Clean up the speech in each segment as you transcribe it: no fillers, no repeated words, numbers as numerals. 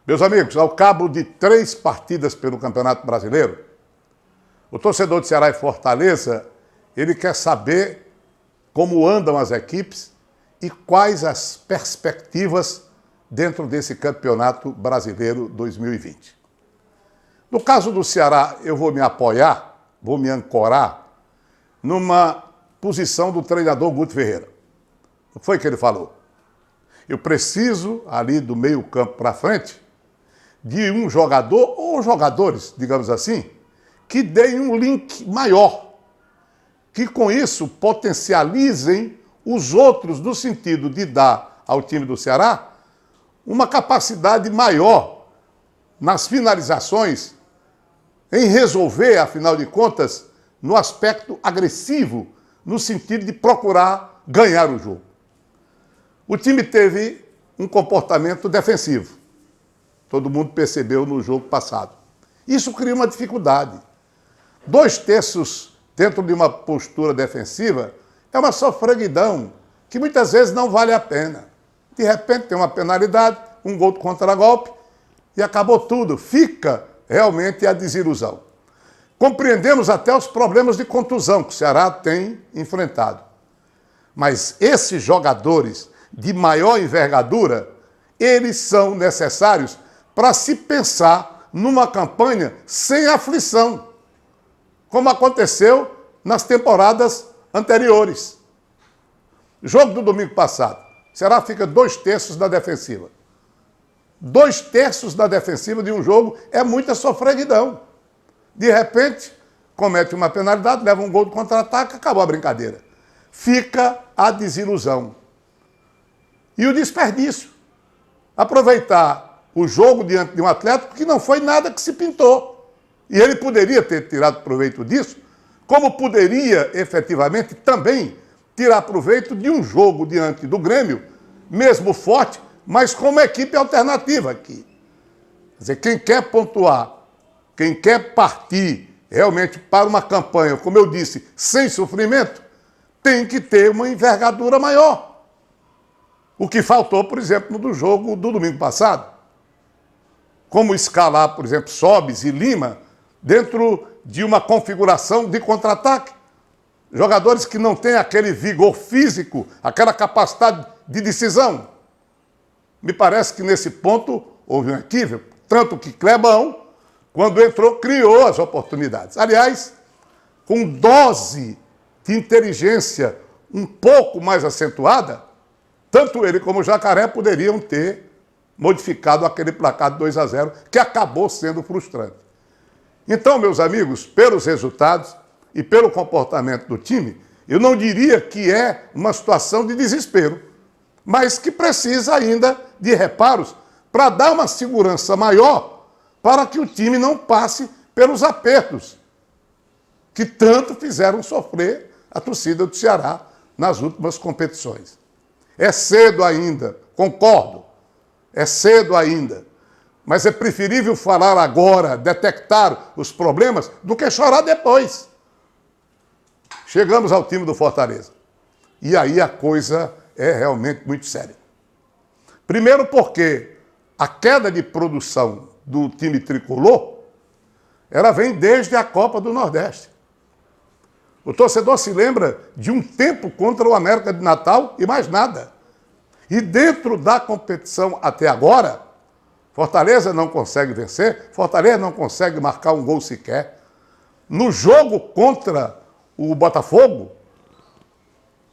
Meus amigos, ao cabo de 3 partidas pelo Campeonato Brasileiro, o torcedor de Ceará e Fortaleza, ele quer saber como andam as equipes e quais as perspectivas dentro desse Campeonato Brasileiro 2020. No caso do Ceará, eu vou me apoiar, vou me ancorar numa posição do treinador Guto Ferreira. O que foi que ele falou? Eu preciso, ali do meio campo para frente, de um jogador, ou jogadores, digamos assim, que deem um link maior, que com isso potencializem os outros no sentido de dar ao time do Ceará uma capacidade maior nas finalizações, em resolver, afinal de contas, no aspecto agressivo, no sentido de procurar ganhar o jogo. O time teve um comportamento defensivo. Todo mundo percebeu no jogo passado. Isso cria uma dificuldade. 2/3 dentro de uma postura defensiva é uma sofreguidão que muitas vezes não vale a pena. De repente tem uma penalidade, um gol de contragolpe e acabou tudo. Fica realmente a desilusão. Compreendemos até os problemas de contusão que o Ceará tem enfrentado. Mas esses jogadores de maior envergadura, eles são necessários para se pensar numa campanha sem aflição, como aconteceu nas temporadas anteriores. Jogo do domingo passado, o Ceará fica 2/3 na defensiva. 2/3 da defensiva de um jogo é muita sofreguidão. De repente, comete uma penalidade, leva um gol de contra-ataque, acabou a brincadeira. Fica a desilusão. E o desperdício. Aproveitar o jogo diante de um Atlético que não foi nada que se pintou. E ele poderia ter tirado proveito disso, como poderia, efetivamente, também tirar proveito de um jogo diante do Grêmio, mesmo forte, mas com uma equipe alternativa aqui. Quer dizer, quem quer pontuar, quem quer partir realmente para uma campanha, como eu disse, sem sofrimento, tem que ter uma envergadura maior. O que faltou, por exemplo, no jogo do domingo passado. Como escalar, por exemplo, Sobis e Lima dentro de uma configuração de contra-ataque. Jogadores que não têm aquele vigor físico, aquela capacidade de decisão. Me parece que nesse ponto houve um equívoco, tanto que Clebão, quando entrou, criou as oportunidades. Aliás, com dose de inteligência um pouco mais acentuada, tanto ele como o Jacaré poderiam ter modificado aquele placar de 2/0, que acabou sendo frustrante. Então, meus amigos, pelos resultados e pelo comportamento do time, eu não diria que é uma situação de desespero, mas que precisa ainda de reparos para dar uma segurança maior para que o time não passe pelos apertos que tanto fizeram sofrer a torcida do Ceará nas últimas competições. É cedo ainda, concordo, é cedo ainda, mas é preferível falar agora, detectar os problemas, do que chorar depois. Chegamos ao time do Fortaleza. E aí a coisa é realmente muito séria. Primeiro porque a queda de produção do time tricolor, ela vem desde a Copa do Nordeste. O torcedor se lembra de um tempo contra o América de Natal e mais nada. E dentro da competição até agora, Fortaleza não consegue vencer, Fortaleza não consegue marcar um gol sequer. No jogo contra o Botafogo,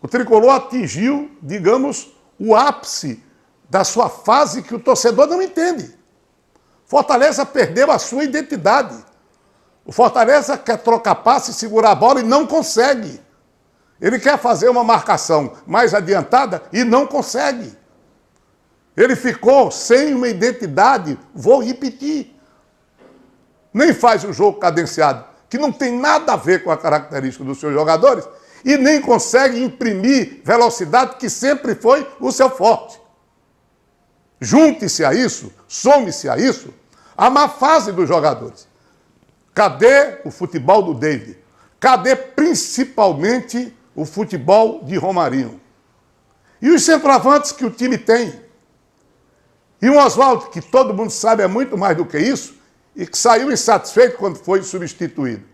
o tricolor atingiu, digamos, o ápice da sua fase que o torcedor não entende. Fortaleza perdeu a sua identidade. O Fortaleza quer trocar passe, segurar a bola e não consegue. Ele quer fazer uma marcação mais adiantada e não consegue. Ele ficou sem uma identidade, vou repetir. Nem faz o jogo cadenciado, que não tem nada a ver com a característica dos seus jogadores, e nem consegue imprimir velocidade, que sempre foi o seu forte. Junte-se a isso, some-se a isso, a má fase dos jogadores. Cadê o futebol do David? Cadê principalmente o futebol de Romarinho? E os centroavantes que o time tem? E o Oswaldo, que todo mundo sabe é muito mais do que isso, e que saiu insatisfeito quando foi substituído.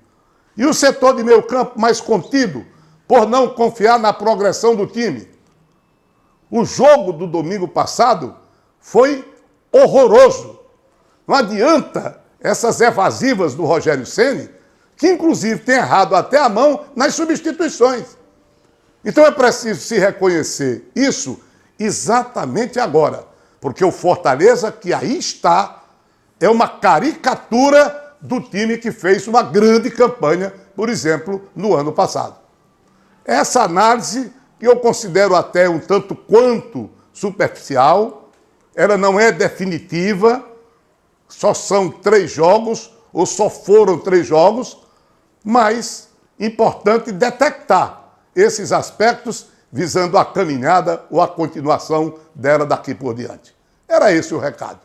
E o setor de meio campo mais contido, por não confiar na progressão do time. O jogo do domingo passado foi horroroso. Não adianta essas evasivas do Rogério Ceni, que inclusive tem errado até a mão nas substituições. Então é preciso se reconhecer isso exatamente agora, porque o Fortaleza, que aí está, é uma caricatura do time que fez uma grande campanha, por exemplo, no ano passado. Essa análise, que eu considero até um tanto quanto superficial, ela não é definitiva, só são 3 jogos, ou só foram 3 jogos, mas importante detectar esses aspectos visando a caminhada ou a continuação dela daqui por diante. Era esse o recado.